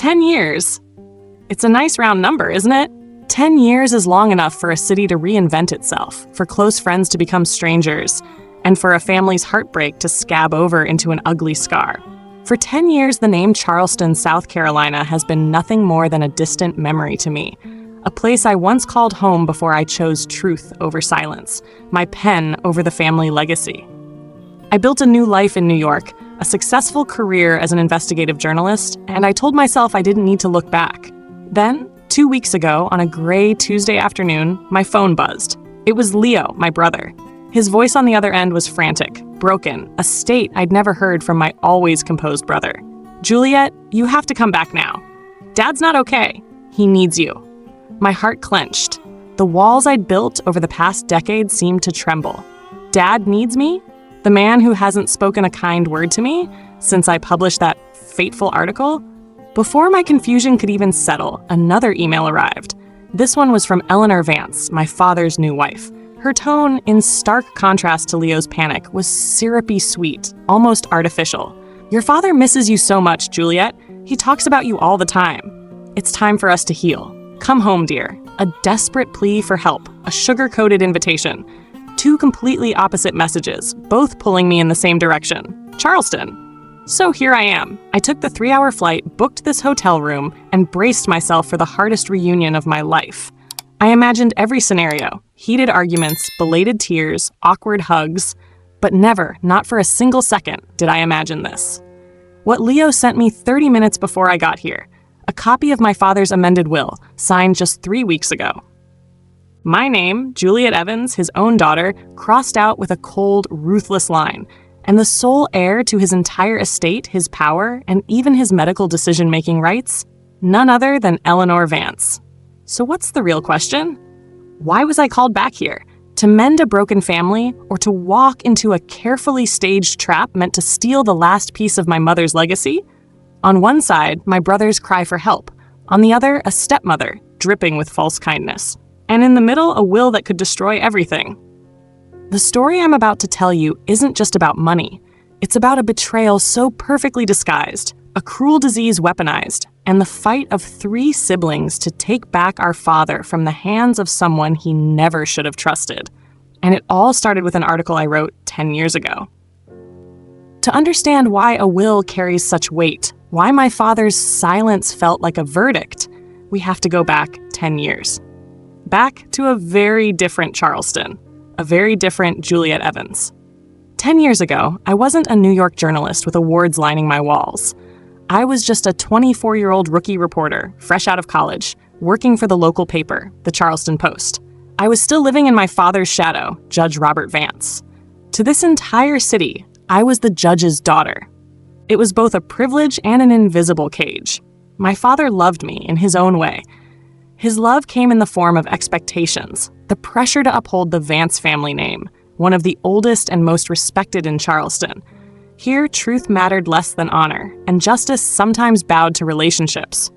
10 years. It's a nice round number, isn't it? 10 years is long enough for a city to reinvent itself, for close friends to become strangers, and for a family's heartbreak to scab over into an ugly scar. For 10 years, the name Charleston, South Carolina has been nothing more than a distant memory to me. A place I once called home before I chose truth over silence, my pen over the family legacy. I built a new life in New York, a successful career as an investigative journalist, and I told myself I didn't need to look back. Then, 2 weeks ago, on a gray Tuesday afternoon, my phone buzzed. It was Leo, my brother. His voice on the other end was frantic, broken, a state I'd never heard from my always composed brother. "Juliet, you have to come back now. Dad's not okay. He needs you." My heart clenched. The walls I'd built over the past decade seemed to tremble. Dad needs me? The man who hasn't spoken a kind word to me since I published that fateful article? Before my confusion could even settle, another email arrived. This one was from Eleanor Vance, my father's new wife. Her tone, in stark contrast to Leo's panic, was syrupy sweet, almost artificial. "Your father misses you so much, Juliet. He talks about you all the time. It's time for us to heal. Come home, dear." A desperate plea for help, a sugar-coated invitation. Two completely opposite messages, both pulling me in the same direction. Charleston. So here I am. I took the 3-hour flight, booked this hotel room, and braced myself for the hardest reunion of my life. I imagined every scenario, heated arguments, belated tears, awkward hugs, but never, not for a single second, did I imagine this. What Leo sent me 30 minutes before I got here, a copy of my father's amended will, signed just 3 weeks ago. My name, Juliet Evans, his own daughter, crossed out with a cold, ruthless line, and the sole heir to his entire estate, his power, and even his medical decision-making rights, none other than Eleanor Vance. So what's the real question? Why was I called back here? To mend a broken family, or to walk into a carefully staged trap meant to steal the last piece of my mother's legacy? On one side, my brother's cry for help. On the other, a stepmother, dripping with false kindness. And in the middle, a will that could destroy everything. The story I'm about to tell you isn't just about money. It's about a betrayal so perfectly disguised, a cruel disease weaponized, and the fight of 3 siblings to take back our father from the hands of someone he never should have trusted. And it all started with an article I wrote 10 years ago. To understand why a will carries such weight, why my father's silence felt like a verdict, we have to go back 10 years. Back to a very different Charleston, a very different Juliet Evans. 10 years ago, I wasn't a New York journalist with awards lining my walls. I was just a 24-year-old rookie reporter, fresh out of college, working for the local paper, the Charleston Post. I was still living in my father's shadow, Judge Robert Vance. To this entire city, I was the judge's daughter. It was both a privilege and an invisible cage. My father loved me in his own way. His love came in the form of expectations, the pressure to uphold the Vance family name, one of the oldest and most respected in Charleston. Here, truth mattered less than honor, and justice sometimes bowed to relationships.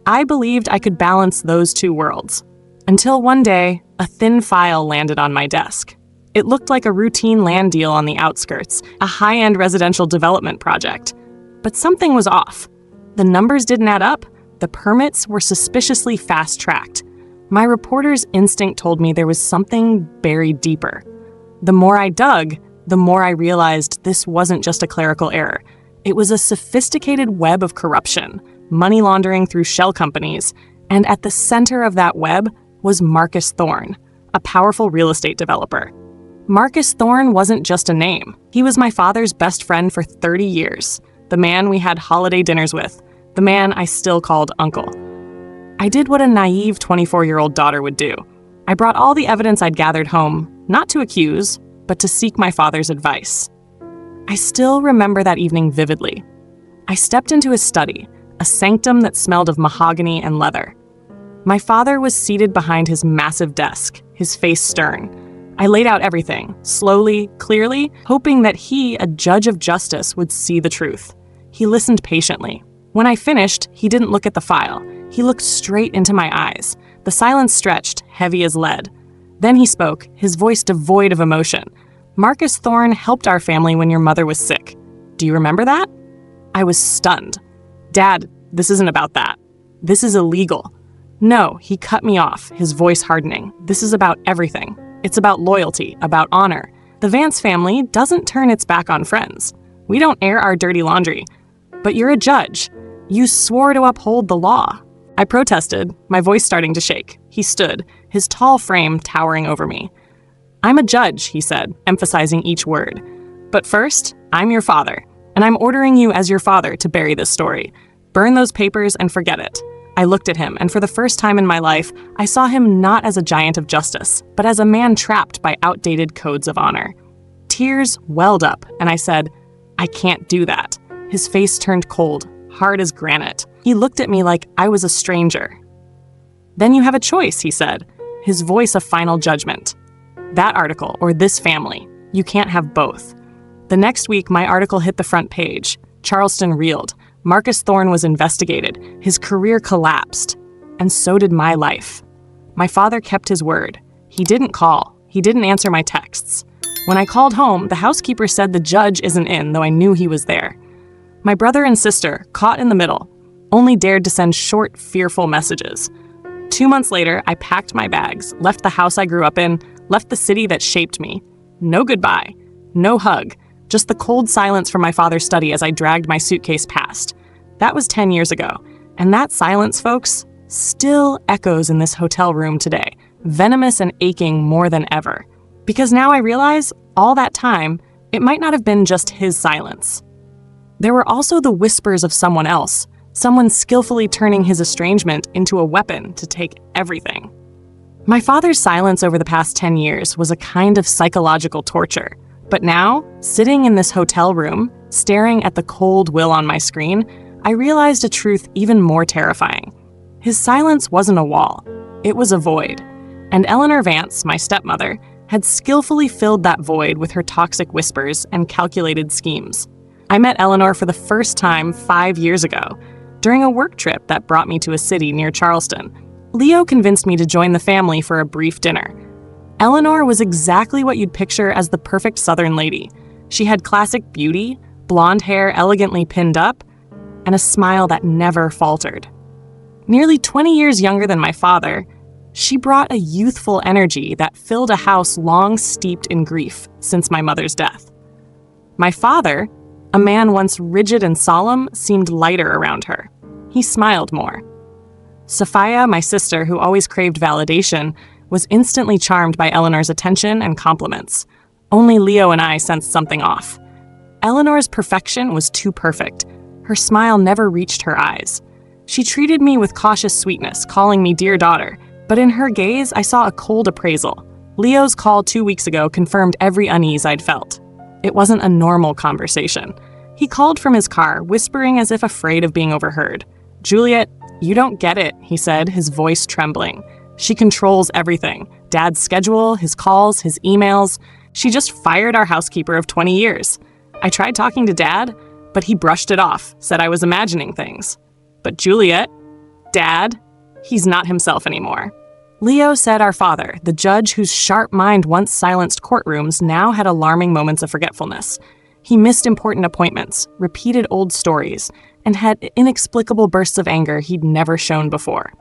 I believed I could balance those two worlds. Until one day, a thin file landed on my desk. It looked like a routine land deal on the outskirts, a high-end residential development project. But something was off. The numbers didn't add up. The permits were suspiciously fast-tracked. My reporter's instinct told me there was something buried deeper. The more I dug, the more I realized this wasn't just a clerical error. It was a sophisticated web of corruption, money laundering through shell companies, and at the center of that web was Marcus Thorne, a powerful real estate developer. Marcus Thorne wasn't just a name. He was my father's best friend for 30 years, the man we had holiday dinners with, the man I still called Uncle. I did what a naive 24-year-old daughter would do. I brought all the evidence I'd gathered home, not to accuse, but to seek my father's advice. I still remember that evening vividly. I stepped into his study, a sanctum that smelled of mahogany and leather. My father was seated behind his massive desk, his face stern. I laid out everything, slowly, clearly, hoping that he, a judge of justice, would see the truth. He listened patiently. When I finished, he didn't look at the file. He looked straight into my eyes. The silence stretched, heavy as lead. Then he spoke, his voice devoid of emotion. "Marcus Thorne helped our family when your mother was sick. Do you remember that?" I was stunned. "Dad, This isn't about that. This is illegal. No, he cut me off, his voice hardening. This is about everything. It's about loyalty, about honor. The Vance family doesn't turn its back on friends. We don't air our dirty laundry. But you're a judge. You swore to uphold the law. I protested, my voice starting to shake. He stood, his tall frame towering over me. I'm a judge, he said, emphasizing each word. But first, I'm your father, and I'm ordering you as your father to bury this story. Burn those papers and forget it. I looked at him, and for the first time in my life, I saw him not as a giant of justice, but as a man trapped by outdated codes of honor. Tears welled up, and I said, I can't do that. His face turned cold, hard as granite. He looked at me like I was a stranger. Then you have a choice, he said, his voice a final judgment. That article or this family. You can't have both. The next week, my article hit the front page. Charleston reeled. Marcus Thorne was investigated. His career collapsed. And so did my life. My father kept his word. He didn't call. He didn't answer my texts. When I called home, the housekeeper said the judge isn't in, though I knew he was there. My brother and sister, caught in the middle, only dared to send short, fearful messages. 2 months later, I packed my bags, left the house I grew up in, left the city that shaped me. No goodbye, no hug, just the cold silence from my father's study as I dragged my suitcase past. That was 10 years ago, and that silence, folks, still echoes in this hotel room today, venomous and aching more than ever. Because now I realize, all that time, it might not have been just his silence. There were also the whispers of someone else, someone skillfully turning his estrangement into a weapon to take everything. My father's silence over the past 10 years was a kind of psychological torture. But now, sitting in this hotel room, staring at the cold will on my screen, I realized a truth even more terrifying. His silence wasn't a wall, it was a void. And Eleanor Vance, my stepmother, had skillfully filled that void with her toxic whispers and calculated schemes. I met Eleanor for the first time 5 years ago, during a work trip that brought me to a city near Charleston. Leo convinced me to join the family for a brief dinner. Eleanor was exactly what you'd picture as the perfect Southern lady. She had classic beauty, blonde hair elegantly pinned up, and a smile that never faltered. Nearly 20 years younger than my father, she brought a youthful energy that filled a house long steeped in grief since my mother's death. My father, a man once rigid and solemn, seemed lighter around her. He smiled more. Sophia, my sister, who always craved validation, was instantly charmed by Eleanor's attention and compliments. Only Leo and I sensed something off. Eleanor's perfection was too perfect. Her smile never reached her eyes. She treated me with cautious sweetness, calling me dear daughter, but in her gaze I saw a cold appraisal. Leo's call 2 weeks ago confirmed every unease I'd felt. It wasn't a normal conversation. He called from his car, whispering as if afraid of being overheard. Juliet, you don't get it, he said, his voice trembling. She controls everything. Dad's schedule, his calls, his emails. She just fired our housekeeper of 20 years. I tried talking to Dad, but he brushed it off, said I was imagining things. But Juliet, Dad, he's not himself anymore. Leo said our father, the judge whose sharp mind once silenced courtrooms, now had alarming moments of forgetfulness. He missed important appointments, repeated old stories, and had inexplicable bursts of anger he'd never shown before.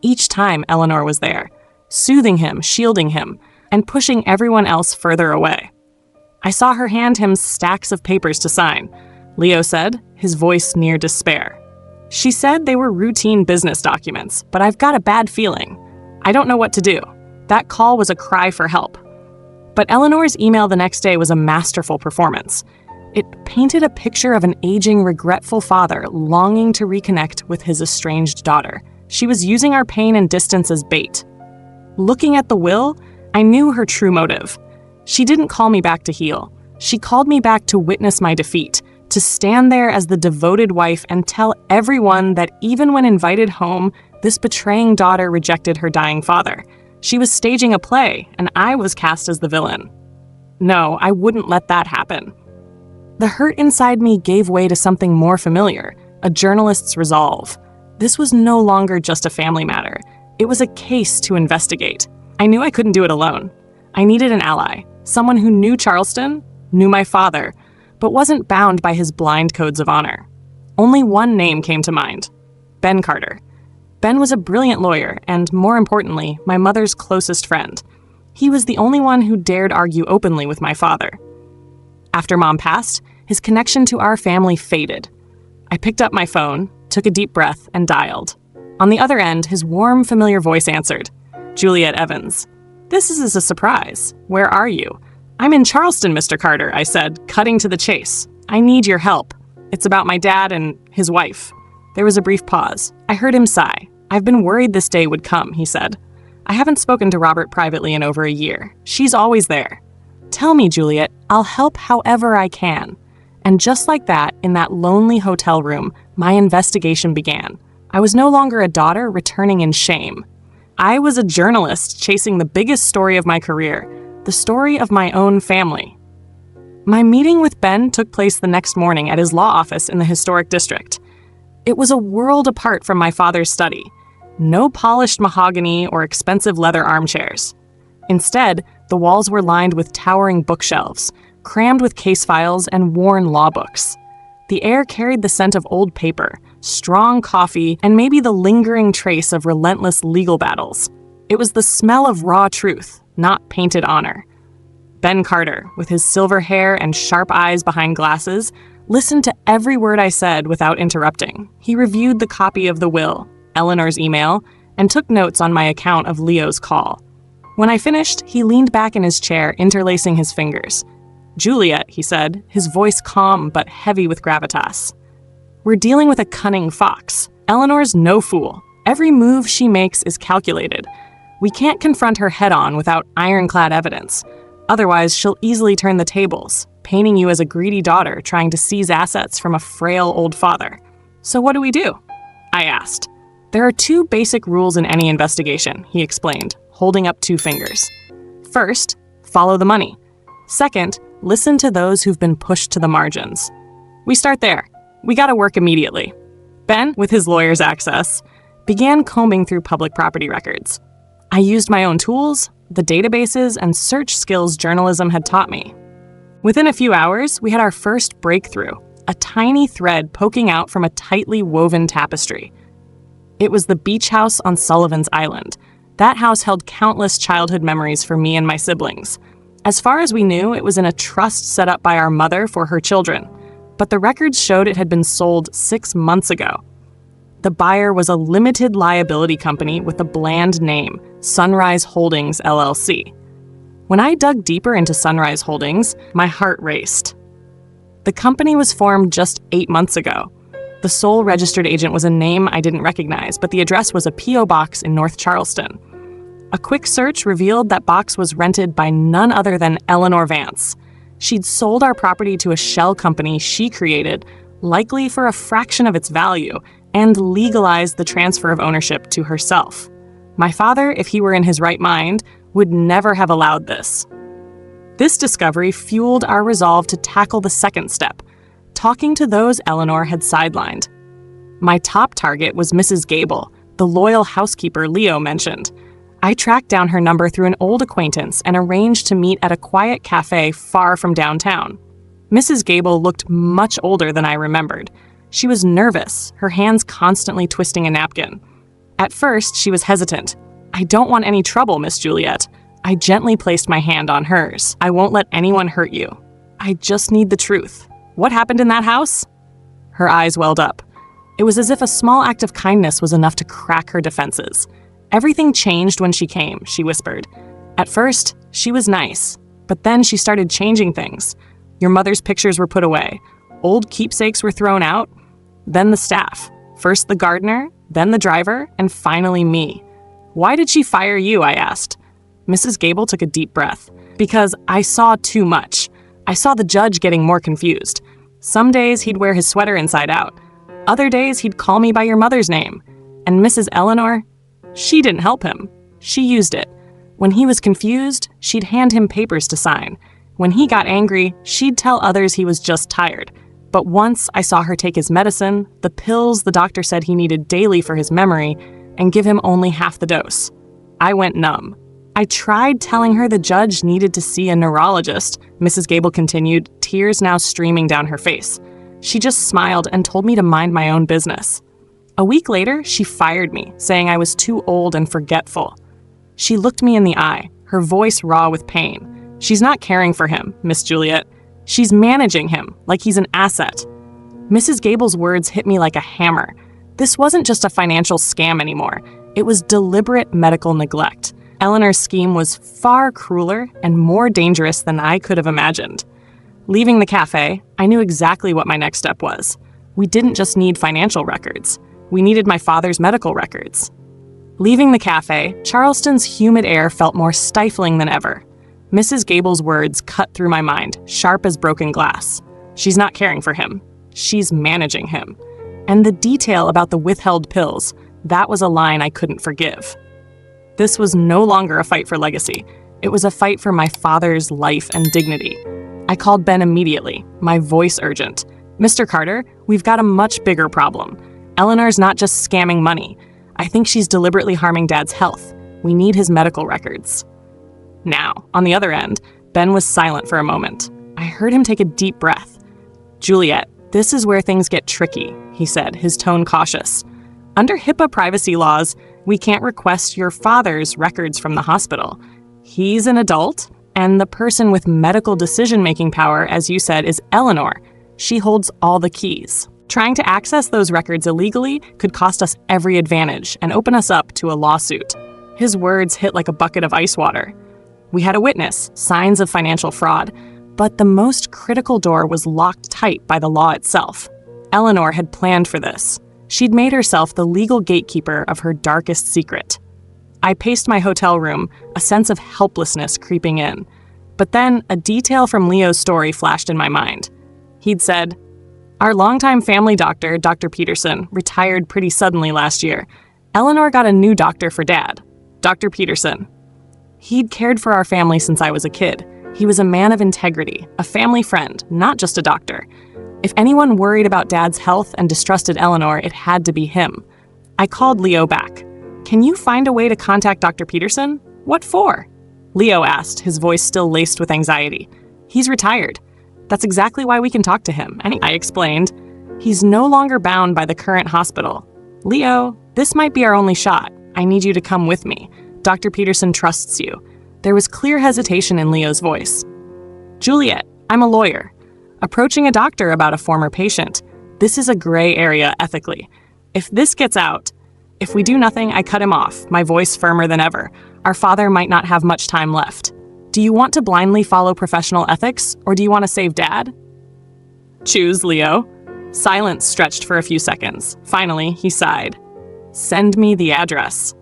Each time Eleanor was there, soothing him, shielding him, and pushing everyone else further away. I saw her hand him stacks of papers to sign, Leo said, his voice near despair. She said they were routine business documents, but I've got a bad feeling. I don't know what to do. That call was a cry for help. But Eleanor's email the next day was a masterful performance. It painted a picture of an aging, regretful father longing to reconnect with his estranged daughter. She was using our pain and distance as bait. Looking at the will, I knew her true motive. She didn't call me back to heal. She called me back to witness my defeat, to stand there as the devoted wife and tell everyone that even when invited home, this betraying daughter rejected her dying father. She was staging a play, and I was cast as the villain. No, I wouldn't let that happen. The hurt inside me gave way to something more familiar, a journalist's resolve. This was no longer just a family matter. It was a case to investigate. I knew I couldn't do it alone. I needed an ally, someone who knew Charleston, knew my father, but wasn't bound by his blind codes of honor. Only one name came to mind, Ben Carter. Ben was a brilliant lawyer and, more importantly, my mother's closest friend. He was the only one who dared argue openly with my father. After Mom passed, his connection to our family faded. I picked up my phone, took a deep breath, and dialed. On the other end, his warm, familiar voice answered. Juliet Evans. "This is a surprise. Where are you?" "I'm in Charleston, Mr. Carter," I said, cutting to the chase. "I need your help. It's about my dad and his wife." There was a brief pause. I heard him sigh. "I've been worried this day would come," he said. "I haven't spoken to Robert privately in over a year. She's always there." "Tell me, Juliet. I'll help however I can." And just like that, in that lonely hotel room, my investigation began. I was no longer a daughter returning in shame. I was a journalist chasing the biggest story of my career, the story of my own family. My meeting with Ben took place the next morning at his law office in the historic district. It was a world apart from my father's study. No polished mahogany or expensive leather armchairs. Instead, the walls were lined with towering bookshelves, crammed with case files and worn law books. The air carried the scent of old paper, strong coffee, and maybe the lingering trace of relentless legal battles. It was the smell of raw truth, not painted honor. Ben Carter, with his silver hair and sharp eyes behind glasses, listened to every word I said without interrupting. He reviewed the copy of the will, Eleanor's email, and took notes on my account of Leo's call. When I finished, he leaned back in his chair, interlacing his fingers. "Juliet," he said, his voice calm but heavy with gravitas. "We're dealing with a cunning fox. Eleanor's no fool. Every move she makes is calculated. We can't confront her head-on without ironclad evidence. Otherwise, she'll easily turn the tables, painting you as a greedy daughter trying to seize assets from a frail old father. So what do we do?" I asked. "There are two basic rules in any investigation," he explained, holding up two fingers. "First, follow the money. Second, listen to those who've been pushed to the margins. We start there. We gotta work immediately." Ben, with his lawyer's access, began combing through public property records. I used my own tools, the databases and search skills journalism had taught me. Within a few hours, we had our first breakthrough, a tiny thread poking out from a tightly woven tapestry. It was the beach house on Sullivan's Island. That house held countless childhood memories for me and my siblings. As far as we knew, it was in a trust set up by our mother for her children, but the records showed it had been sold 6 months ago. The buyer was a limited liability company with a bland name, Sunrise Holdings, LLC. When I dug deeper into Sunrise Holdings, my heart raced. The company was formed just 8 months ago. The sole registered agent was a name I didn't recognize, but the address was a P.O. box in North Charleston. A quick search revealed that box was rented by none other than Eleanor Vance. She'd sold our property to a shell company she created, likely for a fraction of its value, and legalized the transfer of ownership to herself. My father, if he were in his right mind, would never have allowed this. This discovery fueled our resolve to tackle the second step, talking to those Eleanor had sidelined. My top target was Mrs. Gable, the loyal housekeeper Leo mentioned. I tracked down her number through an old acquaintance and arranged to meet at a quiet cafe far from downtown. Mrs. Gable looked much older than I remembered. She was nervous, her hands constantly twisting a napkin. At first, she was hesitant. "I don't want any trouble, Miss Juliet." I gently placed my hand on hers. "I won't let anyone hurt you. I just need the truth. What happened in that house?" Her eyes welled up. It was as if a small act of kindness was enough to crack her defenses. "Everything changed when she came," she whispered. "At first, she was nice, but then she started changing things. Your mother's pictures were put away. Old keepsakes were thrown out. Then the staff. First the gardener, then the driver, and finally me. Why did she fire you?" I asked. Mrs. Gable took a deep breath. "Because I saw too much. I saw the judge getting more confused. Some days he'd wear his sweater inside out. Other days he'd call me by your mother's name. And Mrs. Eleanor, she didn't help him. She used it. When he was confused, she'd hand him papers to sign. When he got angry, she'd tell others he was just tired. But once I saw her take his medicine, the pills the doctor said he needed daily for his memory, and give him only half the dose. I went numb. I tried telling her the judge needed to see a neurologist," Mrs. Gable continued, tears now streaming down her face. "She just smiled and told me to mind my own business. A week later, she fired me, saying I was too old and forgetful. She looked me in the eye, her voice raw with pain. She's not caring for him, Miss Juliet. She's managing him, like he's an asset. Mrs. Gable's words hit me like a hammer. This wasn't just a financial scam anymore. It was deliberate medical neglect. Eleanor's scheme was far crueler and more dangerous than I could have imagined. Leaving the cafe, I knew exactly what my next step was. We didn't just need financial records. We needed my father's medical records. Leaving the cafe, Charleston's humid air felt more stifling than ever. Mrs. Gable's words cut through my mind, sharp as broken glass. She's not caring for him. She's managing him. And the detail about the withheld pills, that was a line I couldn't forgive. This was no longer a fight for legacy. It was a fight for my father's life and dignity. I called Ben immediately, my voice urgent. Mr. Carter, we've got a much bigger problem. Eleanor's not just scamming money. I think she's deliberately harming Dad's health. We need his medical records. Now, on the other end, Ben was silent for a moment. I heard him take a deep breath. Juliet, this is where things get tricky, he said, his tone cautious. Under HIPAA privacy laws, we can't request your father's records from the hospital. He's an adult, and the person with medical decision-making power, as you said, is Eleanor. She holds all the keys. Trying to access those records illegally could cost us every advantage and open us up to a lawsuit. His words hit like a bucket of ice water. We had a witness, signs of financial fraud, but the most critical door was locked tight by the law itself. Eleanor had planned for this. She'd made herself the legal gatekeeper of her darkest secret. I paced my hotel room, a sense of helplessness creeping in. But then a detail from Leo's story flashed in my mind. He'd said, "Our longtime family doctor, Dr. Peterson, retired pretty suddenly last year. Eleanor got a new doctor for Dad, Dr. Peterson. He'd cared for our family since I was a kid. He was a man of integrity, a family friend, not just a doctor. If anyone worried about Dad's health and distrusted Eleanor, it had to be him." I called Leo back. "Can you find a way to contact Dr. Peterson? What for?" Leo asked, his voice still laced with anxiety. "He's retired. That's exactly why we can talk to him." And I explained, "He's no longer bound by the current hospital. Leo, this might be our only shot. I need you to come with me. Dr. Peterson trusts you." There was clear hesitation in Leo's voice. "Juliet, I'm a lawyer. Approaching a doctor about a former patient. This is a gray area ethically. If this gets out, if we do nothing, I cut him off, my voice firmer than ever. Our father might not have much time left. Do you want to blindly follow professional ethics, or do you want to save Dad?" "Choose, Leo." Silence stretched for a few seconds. Finally, he sighed. "Send me the address."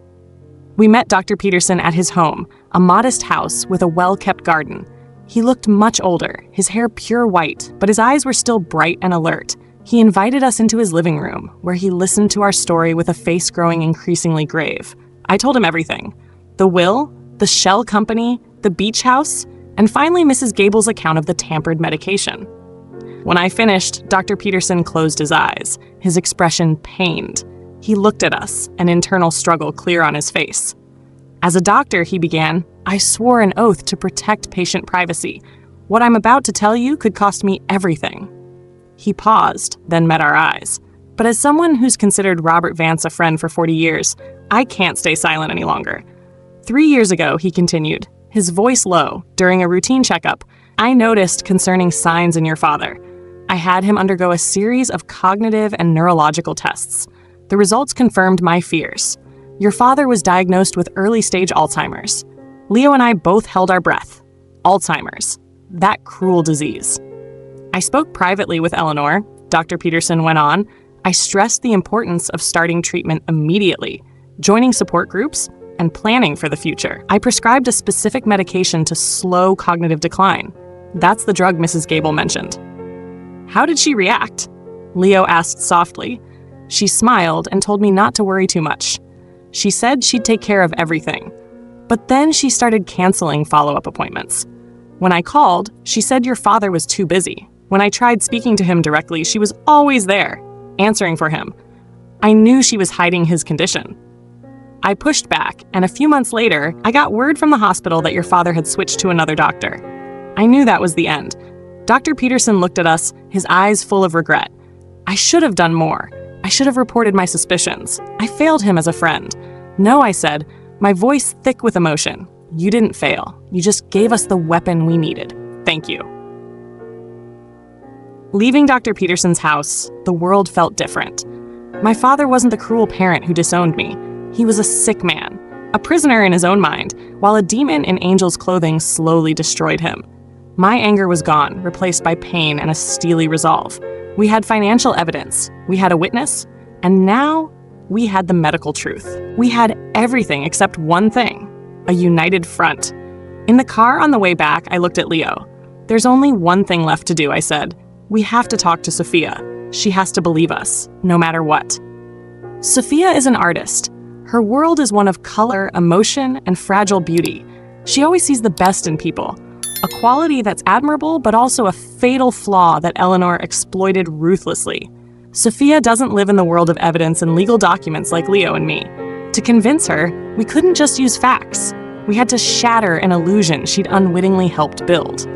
We met Dr. Peterson at his home, a modest house with a well-kept garden. He looked much older, his hair pure white, but his eyes were still bright and alert. He invited us into his living room, where he listened to our story with a face growing increasingly grave. I told him everything. The will, the shell company, the beach house, and finally Mrs. Gable's account of the tampered medication. When I finished, Dr. Peterson closed his eyes, his expression pained. He looked at us, an internal struggle clear on his face. "As a doctor," he began, "I swore an oath to protect patient privacy. What I'm about to tell you could cost me everything." He paused, then met our eyes. But as someone who's considered Robert Vance a friend for 40 years, I can't stay silent any longer. 3 years ago, he continued, his voice low, during a routine checkup, I noticed concerning signs in your father. I had him undergo a series of cognitive and neurological tests. The results confirmed my fears. Your father was diagnosed with early-stage Alzheimer's. Leo and I both held our breath. Alzheimer's. That cruel disease. I spoke privately with Eleanor, Dr. Peterson went on. I stressed the importance of starting treatment immediately, joining support groups, and planning for the future. I prescribed a specific medication to slow cognitive decline. That's the drug Mrs. Gable mentioned. How did she react? Leo asked softly. She smiled and told me not to worry too much. She said she'd take care of everything. But then she started canceling follow-up appointments. When I called, she said your father was too busy. When I tried speaking to him directly, she was always there, answering for him. I knew she was hiding his condition. I pushed back, and a few months later, I got word from the hospital that your father had switched to another doctor. I knew that was the end. Dr. Peterson looked at us, his eyes full of regret. I should have done more. I should have reported my suspicions. I failed him as a friend. No, I said, my voice thick with emotion. You didn't fail. You just gave us the weapon we needed. Thank you. Leaving Dr. Peterson's house, the world felt different. My father wasn't the cruel parent who disowned me. He was a sick man, a prisoner in his own mind, while a demon in angel's clothing slowly destroyed him. My anger was gone, replaced by pain and a steely resolve. We had financial evidence, we had a witness, and now we had the medical truth. We had everything except one thing, a united front. In the car on the way back, I looked at Leo. There's only one thing left to do, I said. We have to talk to Sophia. She has to believe us, no matter what. Sophia is an artist. Her world is one of color, emotion, and fragile beauty. She always sees the best in people, a quality that's admirable but also a fatal flaw that Eleanor exploited ruthlessly. Sophia doesn't live in the world of evidence and legal documents like Leo and me. To convince her, we couldn't just use facts. We had to shatter an illusion she'd unwittingly helped build.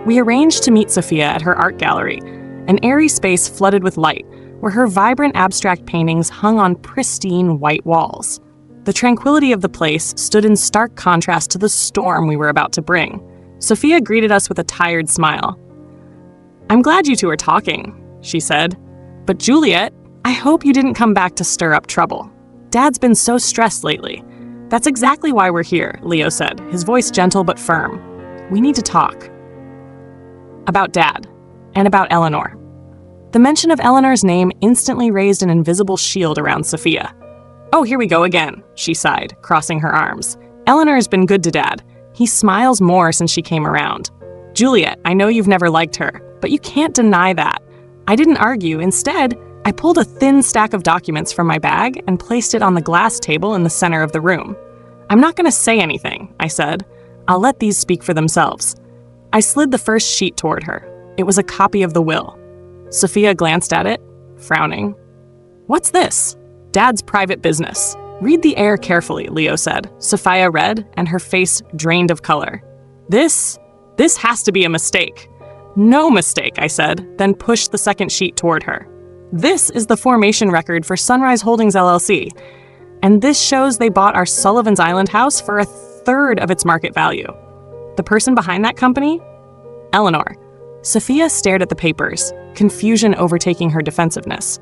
We arranged to meet Sophia at her art gallery, an airy space flooded with light, where her vibrant abstract paintings hung on pristine white walls. The tranquility of the place stood in stark contrast to the storm we were about to bring. Sophia greeted us with a tired smile. "I'm glad you two are talking," she said. "But Juliet, I hope you didn't come back to stir up trouble. Dad's been so stressed lately." "That's exactly why we're here," Leo said, his voice gentle but firm. "We need to talk. About Dad, and about Eleanor." The mention of Eleanor's name instantly raised an invisible shield around Sophia. "Oh, here we go again," she sighed, crossing her arms. "Eleanor's been good to Dad. He smiles more since she came around. Juliet, I know you've never liked her, but you can't deny that. I didn't argue. Instead, I pulled a thin stack of documents from my bag and placed it on the glass table in the center of the room. "I'm not going to say anything," I said. "I'll let these speak for themselves." I slid the first sheet toward her. It was a copy of the will. Sophia glanced at it, frowning. "What's this?" "Dad's private business. Read the air carefully," Leo said. Sophia read, and her face drained of color. This has to be a mistake." "No mistake," I said, then pushed the second sheet toward her. "This is the formation record for Sunrise Holdings LLC, and this shows they bought our Sullivan's Island house for 1/3 of its market value. The person behind that company? Eleanor." Sophia stared at the papers, confusion overtaking her defensiveness.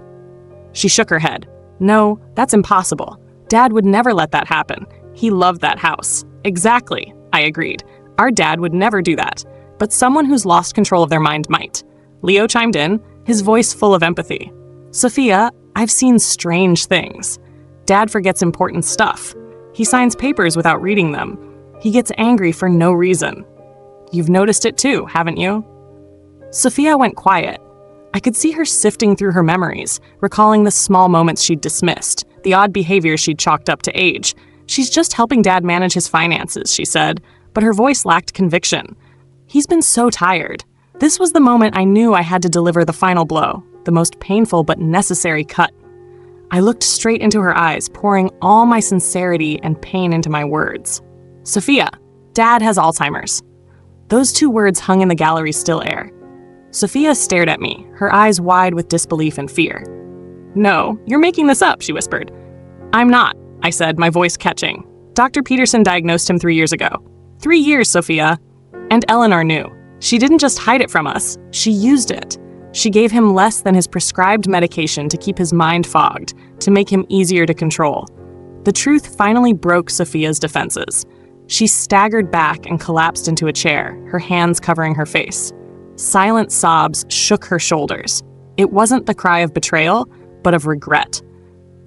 She shook her head. "No, that's impossible. Dad would never let that happen. He loved that house." "Exactly," I agreed. "Our dad would never do that. But someone who's lost control of their mind might." Leo chimed in, his voice full of empathy. "Sophia, I've seen strange things. Dad forgets important stuff. He signs papers without reading them. He gets angry for no reason. You've noticed it too, haven't you?" Sophia went quiet. I could see her sifting through her memories, recalling the small moments she'd dismissed, the odd behavior she'd chalked up to age. "She's just helping Dad manage his finances," she said, but her voice lacked conviction. "He's been so tired." This was the moment I knew I had to deliver the final blow, the most painful but necessary cut. I looked straight into her eyes, pouring all my sincerity and pain into my words. "Sophia, Dad has Alzheimer's." Those two words hung in the gallery's still air. Sophia stared at me, her eyes wide with disbelief and fear. "No, you're making this up," she whispered. "I'm not," I said, my voice catching. "Dr. Peterson diagnosed him 3 years ago." 3 years, Sophia. And Eleanor knew. She didn't just hide it from us, she used it. She gave him less than his prescribed medication to keep his mind fogged, to make him easier to control. The truth finally broke Sophia's defenses. She staggered back and collapsed into a chair, her hands covering her face. Silent sobs shook her shoulders. It wasn't the cry of betrayal, but of regret.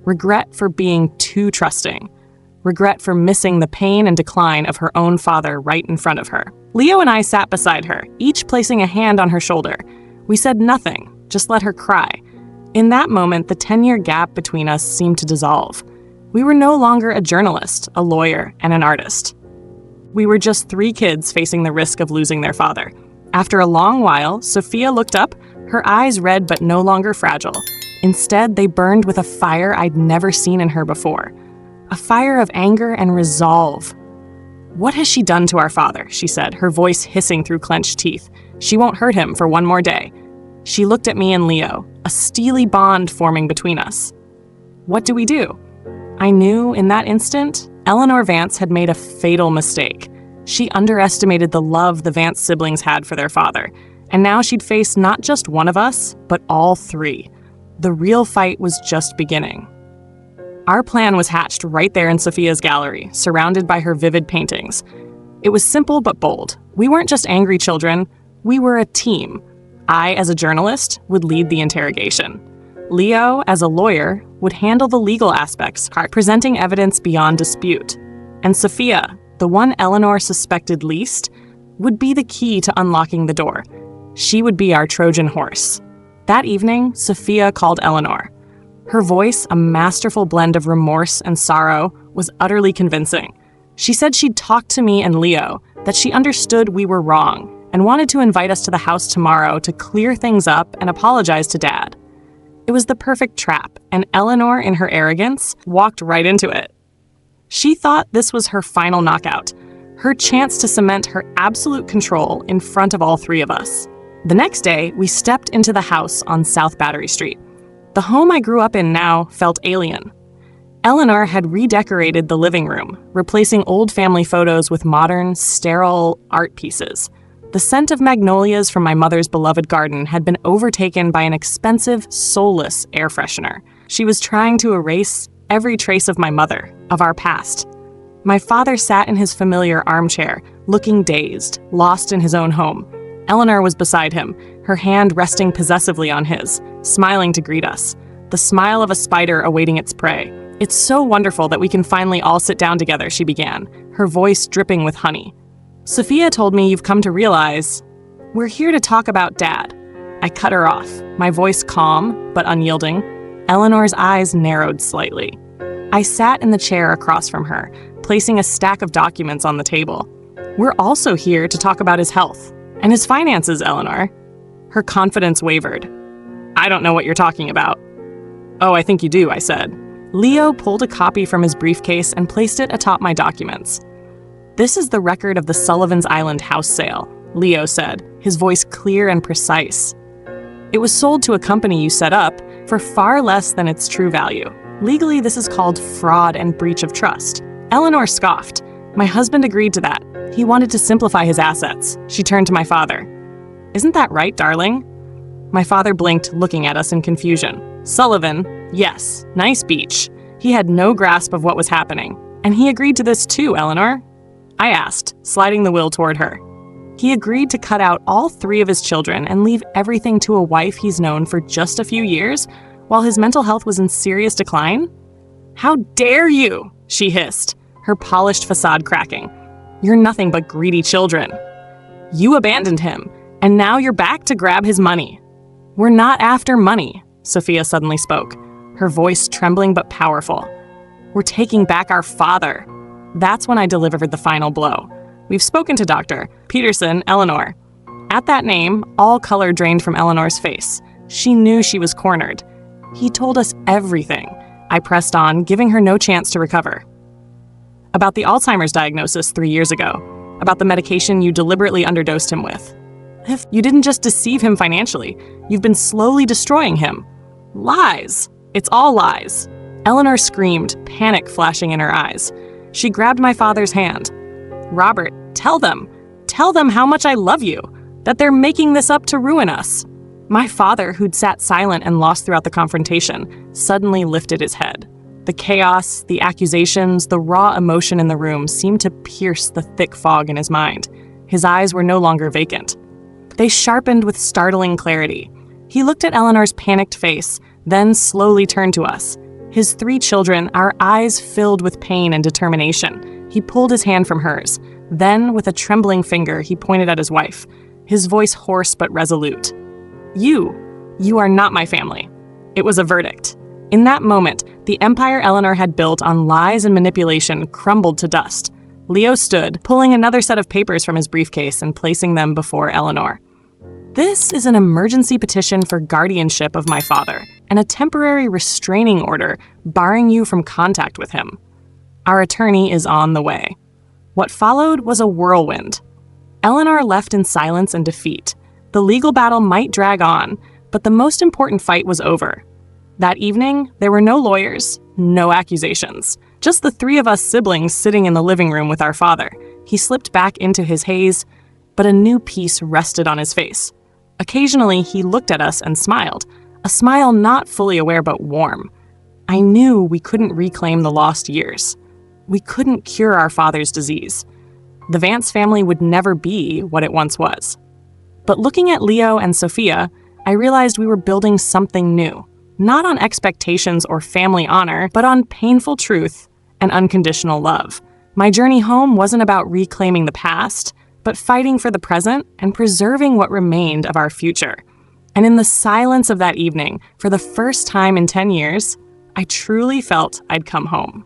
Regret for being too trusting. Regret for missing the pain and decline of her own father right in front of her. Leo and I sat beside her, each placing a hand on her shoulder. We said nothing, just let her cry. In that moment, the 10-year gap between us seemed to dissolve. We were no longer a journalist, a lawyer, and an artist. We were just 3 kids facing the risk of losing their father. After a long while, Sophia looked up, her eyes red but no longer fragile. Instead, they burned with a fire I'd never seen in her before. A fire of anger and resolve. "What has she done to our father?" she said, her voice hissing through clenched teeth. "She won't hurt him for one more day." She looked at me and Leo, a steely bond forming between us. What do we do? I knew in that instant, Eleanor Vance had made a fatal mistake. She underestimated the love the Vance siblings had for their father, and now she'd face not just one of us, but all three. The real fight was just beginning. Our plan was hatched right there in Sophia's gallery, surrounded by her vivid paintings. It was simple but bold. We weren't just angry children, we were a team. I, as a journalist, would lead the interrogation. Leo, as a lawyer, would handle the legal aspects, presenting evidence beyond dispute. And Sophia, the one Eleanor suspected least, would be the key to unlocking the door. She would be our Trojan horse. That evening, Sophia called Eleanor. Her voice, a masterful blend of remorse and sorrow, was utterly convincing. She said she'd talked to me and Leo, that she understood we were wrong, and wanted to invite us to the house tomorrow to clear things up and apologize to Dad. It was the perfect trap, and Eleanor, in her arrogance, walked right into it. She thought this was her final knockout, her chance to cement her absolute control in front of all three of us. The next day, we stepped into the house on South Battery Street. The home I grew up in now felt alien. Eleanor had redecorated the living room, replacing old family photos with modern, sterile art pieces. The scent of magnolias from my mother's beloved garden had been overtaken by an expensive, soulless air freshener. She was trying to erase every trace of my mother, of our past. My father sat in his familiar armchair, looking dazed, lost in his own home. Eleanor was beside him, her hand resting possessively on his, smiling to greet us. The smile of a spider awaiting its prey. "It's so wonderful that we can finally all sit down together," she began, her voice dripping with honey. "Sophia told me you've come to realize we're here to talk about Dad." I cut her off, my voice calm but unyielding. Eleanor's eyes narrowed slightly. I sat in the chair across from her, placing a stack of documents on the table. "We're also here to talk about his health and his finances, Eleanor." Her confidence wavered. "I don't know what you're talking about." "Oh, I think you do," I said. Leo pulled a copy from his briefcase and placed it atop my documents. "This is the record of the Sullivan's Island house sale," Leo said, his voice clear and precise. "It was sold to a company you set up for far less than its true value. Legally, this is called fraud and breach of trust." Eleanor scoffed. "My husband agreed to that. He wanted to simplify his assets." She turned to my father. "Isn't that right, darling?" My father blinked, looking at us in confusion. "Sullivan, yes, nice beach." He had no grasp of what was happening. "And he agreed to this too, Eleanor?" I asked, sliding the will toward her. "He agreed to cut out all three of his children and leave everything to a wife he's known for just a few years, while his mental health was in serious decline?" "How dare you?" she hissed, her polished facade cracking. "You're nothing but greedy children. You abandoned him, and now you're back to grab his money." "We're not after money," Sophia suddenly spoke, her voice trembling but powerful. "We're taking back our father." That's when I delivered the final blow. "We've spoken to Dr. Peterson, Eleanor." At that name, all color drained from Eleanor's face. She knew she was cornered. "He told us everything," I pressed on, giving her no chance to recover. "About the Alzheimer's diagnosis 3 years ago, about the medication you deliberately underdosed him with. If you didn't just deceive him financially, you've been slowly destroying him." "Lies! It's all lies." Eleanor screamed, panic flashing in her eyes. She grabbed my father's hand. "Robert, tell them how much I love you, that they're making this up to ruin us." My father, who'd sat silent and lost throughout the confrontation, suddenly lifted his head. The chaos, the accusations, the raw emotion in the room seemed to pierce the thick fog in his mind. His eyes were no longer vacant. They sharpened with startling clarity. He looked at Eleanor's panicked face, then slowly turned to us. His 3 children, our eyes filled with pain and determination. He pulled his hand from hers. Then, with a trembling finger, he pointed at his wife, his voice hoarse but resolute. You are not my family." It was a verdict. In that moment, the empire Eleanor had built on lies and manipulation crumbled to dust. Leo stood, pulling another set of papers from his briefcase and placing them before Eleanor. "This is an emergency petition for guardianship of my father, and a temporary restraining order barring you from contact with him. Our attorney is on the way." What followed was a whirlwind. Eleanor left in silence and defeat. The legal battle might drag on, But the most important fight was over. That evening, there were no lawyers, no accusations, just the three of us siblings sitting in the living room with our father. He slipped back into his haze, but a new peace rested on his face. Occasionally, he looked at us and smiled, a smile not fully aware but warm. I knew we couldn't reclaim the lost years. We couldn't cure our father's disease. The Vance family would never be what it once was. But looking at Leo and Sophia, I realized we were building something new, not on expectations or family honor, but on painful truth and unconditional love. My journey home wasn't about reclaiming the past, but fighting for the present and preserving what remained of our future. And in the silence of that evening, for the first time in 10 years, I truly felt I'd come home.